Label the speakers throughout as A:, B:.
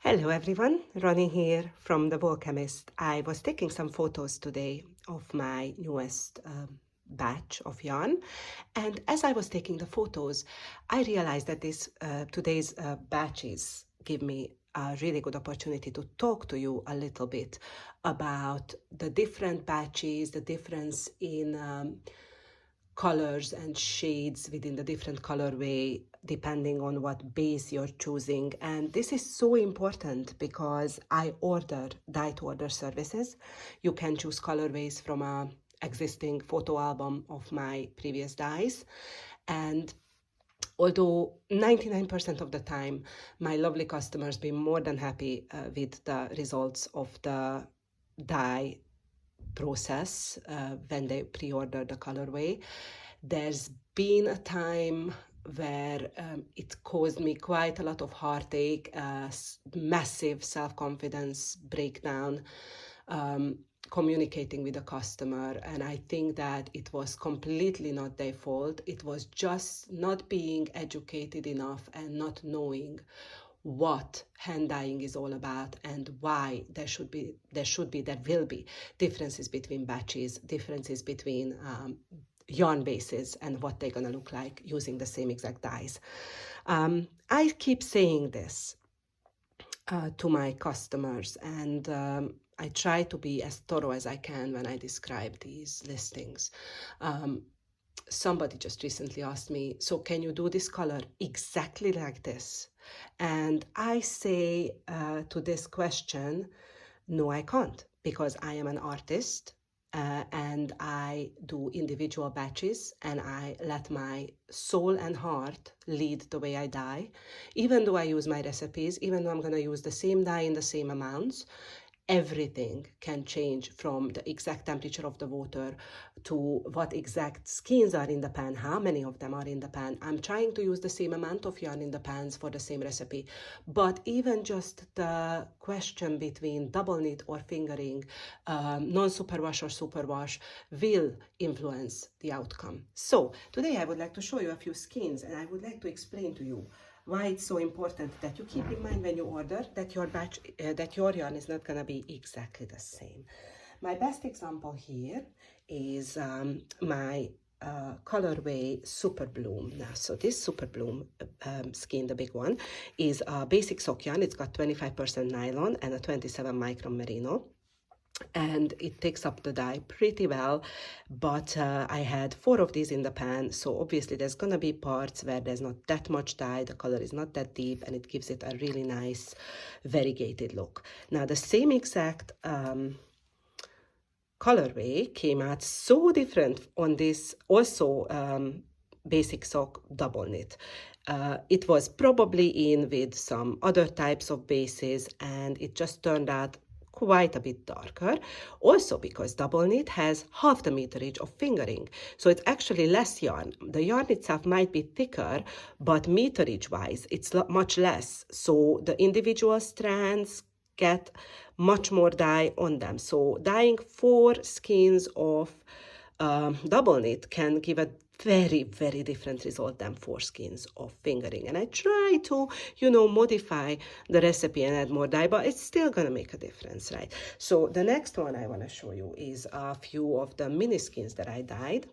A: Hello everyone, Ronnie here from The Chemist. I was taking some photos today of my newest batch of yarn, and as I was taking the photos, I realized that today's batches give me a really good opportunity to talk to you a little bit about the different batches, the difference in colors and shades within the different colorway depending on what base you're choosing. And this is so important because I order dye-to-order services. You can choose colorways from a existing photo album of my previous dyes, and although 99% of the time my lovely customers be more than happy with the results of the dye process when they pre-order the colorway, there's been a time where it caused me quite a lot of heartache, massive self-confidence breakdown, communicating with the customer. And I think that it was completely not their fault. It was just not being educated enough and not knowing what hand dyeing is all about and why there will be differences between batches, differences between yarn bases, and what they're going to look like using the same exact dyes. I keep saying this to my customers, and I try to be as thorough as I can when I describe these listings. Somebody just recently asked me, so can you do this color exactly like this? And I say to this question, no, I can't, because I am an artist and I do individual batches, and I let my soul and heart lead the way I dye. Even though I use my recipes, even though I'm going to use the same dye in the same amounts, everything can change from the exact temperature of the water to what exact skeins are in the pan, how many of them are in the pan. I'm trying to use the same amount of yarn in the pans for the same recipe, but even just the question between double knit or fingering, non-superwash or superwash will influence the outcome. So today I would like to show you a few skeins, and I would like to explain to you why it's so important that you keep in mind when you order that your batch, that your yarn is not going to be exactly the same. My best example here is my colorway Super Bloom. Now, so this Super Bloom skein, the big one, is a basic sock yarn. It's got 25% nylon and a 27 micron merino, and it takes up the dye pretty well, but I had 4 of these in the pan, so obviously there's gonna be parts where there's not that much dye, the color is not that deep, and it gives it a really nice variegated look. Now the same exact colorway came out so different on this also basic sock double knit. It was probably in with some other types of bases, and it just turned out quite a bit darker, also because double knit has half the meterage of fingering, so it's actually less yarn. The yarn itself might be thicker, but meterage wise it's much less, so the individual strands get much more dye on them. So dyeing 4 skeins of double knit can give a very, very different result than 4 skeins of fingering. And I try to, modify the recipe and add more dye, but it's still gonna make a difference, right? So the next one I wanna show you is a few of the mini skeins that I dyed.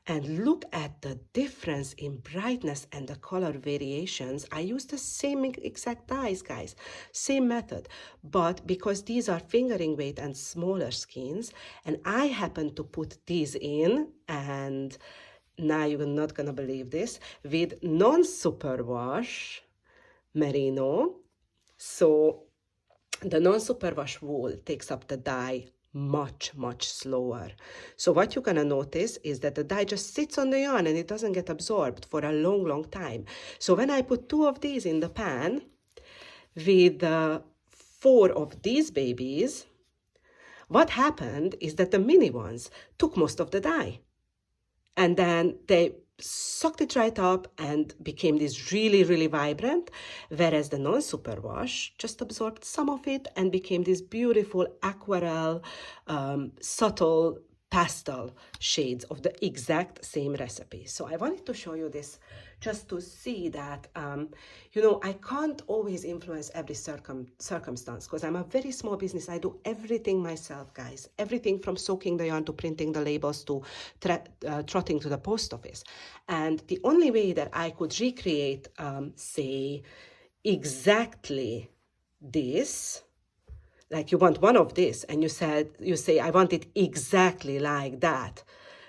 A: And look at the difference in brightness and the color variations. I used the same exact dyes, guys, same method, but because these are fingering weight and smaller skeins, and I happen to put these in, and now you're not gonna believe this, with non-superwash merino. So the non-superwash wool takes up the dye much, much slower. So what you're gonna notice is that the dye just sits on the yarn and it doesn't get absorbed for a long, long time. So when I put 2 of these in the pan with 4 of these babies, what happened is that the mini ones took most of the dye. And then they sucked it right up and became this really, really vibrant, whereas the non-superwash just absorbed some of it and became this beautiful aquarelle, subtle pastel shades of the exact same recipe. So I wanted to show you this just to see that, I can't always influence every circumstance because I'm a very small business. I do everything myself, guys. Everything from soaking the yarn to printing the labels to trotting to the post office. And the only way that I could recreate, say, exactly this, like you want one of this and you say I want it exactly like that,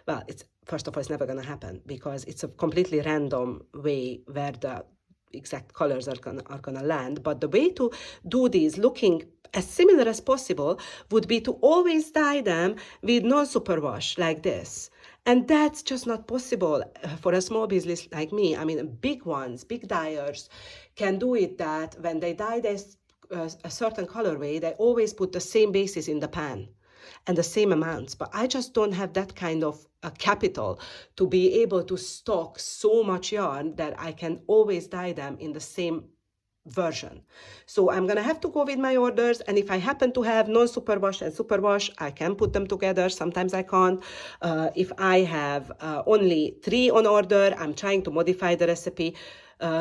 A: well, it's first of all, it's never going to happen because it's a completely random way where the exact colors are gonna land. But the way to do these looking as similar as possible would be to always dye them with non-superwash like this. And that's just not possible for a small business like me. I mean, big ones, big dyers can do it, that when they dye this a certain colorway, they always put the same bases in the pan and the same amounts. But I just don't have that kind of capital to be able to stock so much yarn that I can always dye them in the same version. So I'm gonna have to go with my orders, and if I happen to have non-superwash and superwash, I can put them together. Sometimes I can't. If I have only 3 on order, I'm trying to modify the recipe.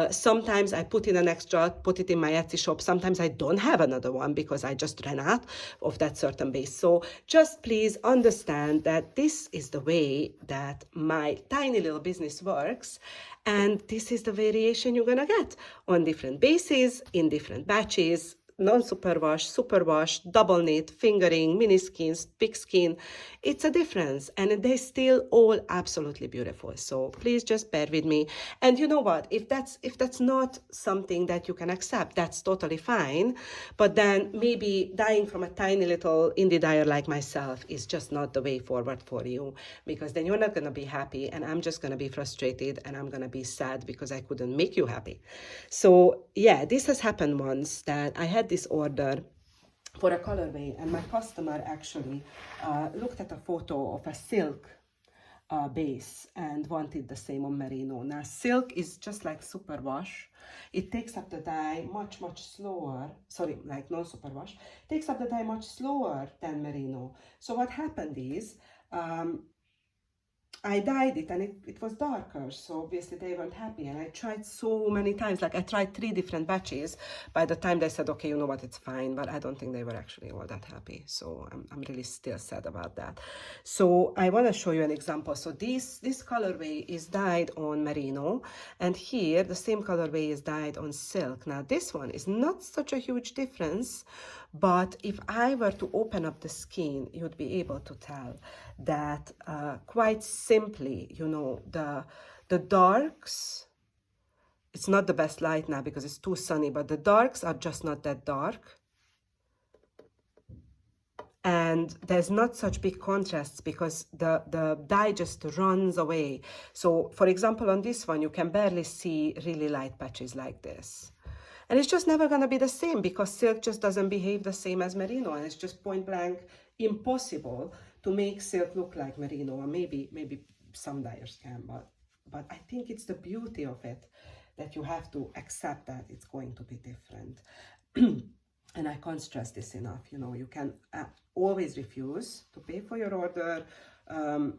A: Sometimes I put in an extra, put it in my Etsy shop. Sometimes I don't have another one because I just ran out of that certain base. So just please understand that this is the way that my tiny little business works. And this is the variation you're gonna get on different bases, in different batches, non-superwash, superwash, double knit, fingering, mini skeins, big skein. It's a difference, and they're still all absolutely beautiful. So please just bear with me. And you know what? If that's not something that you can accept, that's totally fine. But then maybe dyeing from a tiny little indie dyer like myself is just not the way forward for you, because then you're not gonna be happy, and I'm just gonna be frustrated, and I'm gonna be sad because I couldn't make you happy. So yeah, this has happened once, that I had this order for a colorway, and my customer actually looked at a photo of a silk base and wanted the same on merino. Now silk is just like superwash. It takes up the dye much slower, sorry, like non-superwash, takes up the dye much slower than merino. So what happened is, I dyed it and it was darker, so obviously they weren't happy. And I tried so many times, like I tried 3 different batches. By the time they said, okay, you know what, it's fine, but I don't think they were actually all that happy. So I'm really still sad about that. So I want to show you an example. So this colorway is dyed on merino, and here the same colorway is dyed on silk. Now this one is not such a huge difference, but if I were to open up the skein, you'd be able to tell that quite simply, the darks, it's not the best light now because it's too sunny, but the darks are just not that dark. And there's not such big contrasts because the dye just runs away. So for example, on this one, you can barely see really light patches like this. And it's just never going to be the same because silk just doesn't behave the same as merino, and it's just point blank impossible to make silk look like merino. Or maybe some dyers can, but I think it's the beauty of it that you have to accept that it's going to be different. And I can't stress this enough. You can always refuse to pay for your order,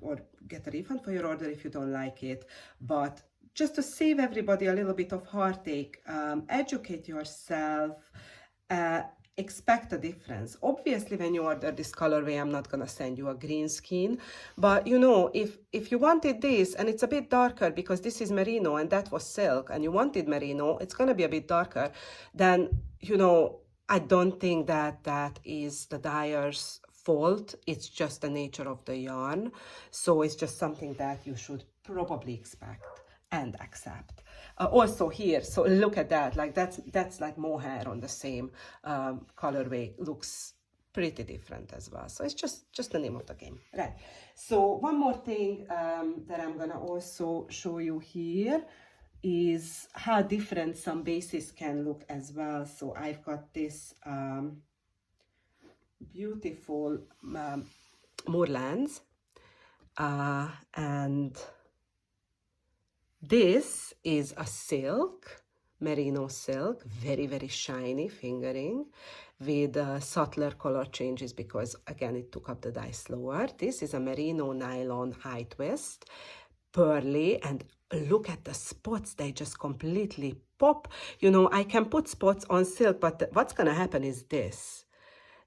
A: or get a refund for your order if you don't like it. But just to save everybody a little bit of heartache, educate yourself, expect a difference. Obviously, when you order this colorway, I'm not gonna send you a green skein, but if you wanted this and it's a bit darker because this is merino and that was silk, and you wanted merino, it's gonna be a bit darker, then I don't think that is the dyer's fault. It's just the nature of the yarn. So it's just something that you should probably expect and accept. Also here, so look at that, like that's like mohair on the same colorway, looks pretty different as well. So it's just the name of the game, right? So one more thing that I'm gonna also show you here is how different some bases can look as well. So I've got this beautiful moorlands, and this is a silk, merino silk, very, very shiny fingering with subtler color changes because, again, it took up the dye slower. This is a merino nylon high twist, pearly, and look at the spots. They just completely pop. You know, I can put spots on silk, but what's going to happen is this.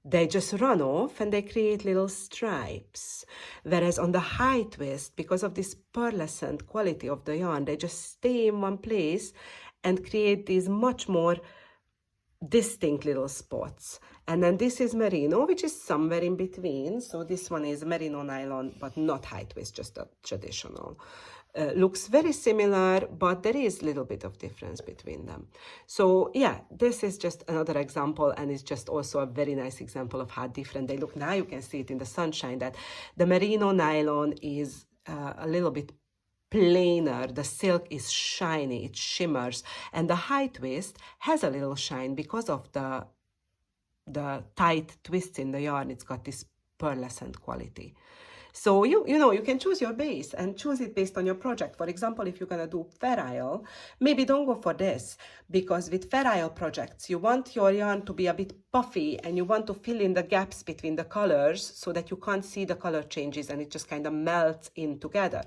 A: They just run off and they create little stripes. Whereas on the high twist, because of this pearlescent quality of the yarn, they just stay in one place and create these much more distinct little spots. And then this is merino, which is somewhere in between. So this one is merino nylon, but not high twist, just a traditional. Looks very similar, but there is a little bit of difference between them. So yeah, this is just another example, and it's just also a very nice example of how different they look. Now you can see it in the sunshine that the merino nylon is a little bit plainer, the silk is shiny, it shimmers, and the high twist has a little shine because of the tight twists in the yarn. It's got this pearlescent quality. So you know, you can choose your base and choose it based on your project. For example, if you're going to do ferile, maybe don't go for this, because with ferile projects, you want your yarn to be a bit puffy and you want to fill in the gaps between the colors so that you can't see the color changes and it just kind of melts in together.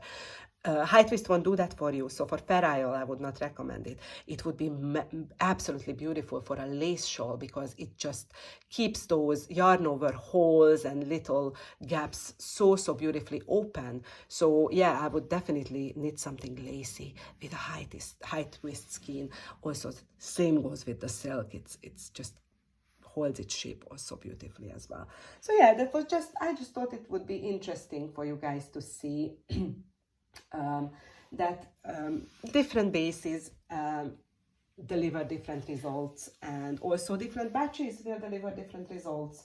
A: High twist won't do that for you, so for ferile, I would not recommend it. It would be absolutely beautiful for a lace shawl because it just keeps those yarn over holes and little gaps so beautifully open. So yeah, I would definitely need something lacy with a high twist skein. Also, same goes with the silk. It's just holds its shape also beautifully as well. So yeah, that was just, I just thought it would be interesting for you guys to see that different bases deliver different results, and also different batches will deliver different results.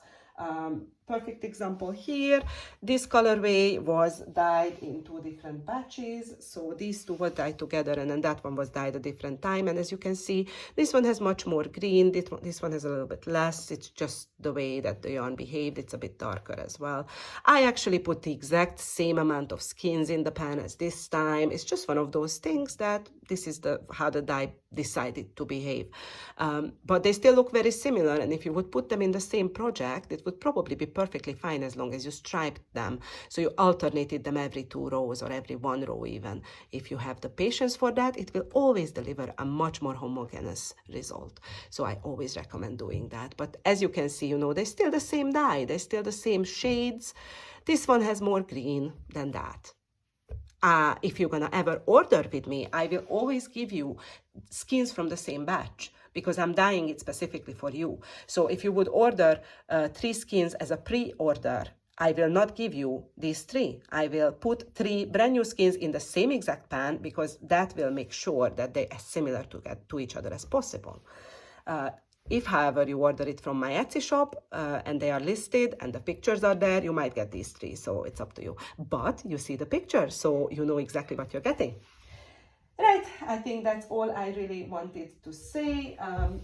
A: Perfect example here, this colorway was dyed in 2 different batches, so these 2 were dyed together and then that one was dyed a different time, and as you can see, this one has much more green, this one has a little bit less. It's just the way that the yarn behaved. It's a bit darker as well. I actually put the exact same amount of skeins in the pan as this time. It's just one of those things that this is how the dye decided to behave. But they still look very similar, and if you would put them in the same project, it would probably be perfectly fine as long as you striped them. So you alternated them every 2 rows or every 1 row even. If you have the patience for that, it will always deliver a much more homogeneous result. So I always recommend doing that. But as you can see, you know, they're still the same dye, they're still the same shades. This one has more green than that. If you're gonna ever order with me, I will always give you skeins from the same batch because I'm dyeing it specifically for you. So if you would order 3 skeins as a pre-order, I will not give you these 3. I will put 3 brand new skeins in the same exact pan because that will make sure that they are similar to each other as possible. If, however, you order it from my Etsy shop and they are listed and the pictures are there, you might get these 3, so it's up to you. But you see the picture, so you know exactly what you're getting. Right, I think that's all I really wanted to say.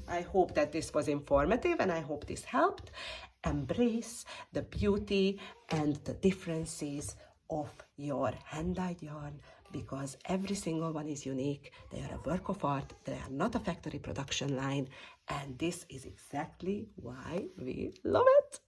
A: I hope that this was informative and I hope this helped. Embrace the beauty and the differences of your hand-dyed yarn because every single one is unique. They are a work of art. They are not a factory production line. And this is exactly why we love it.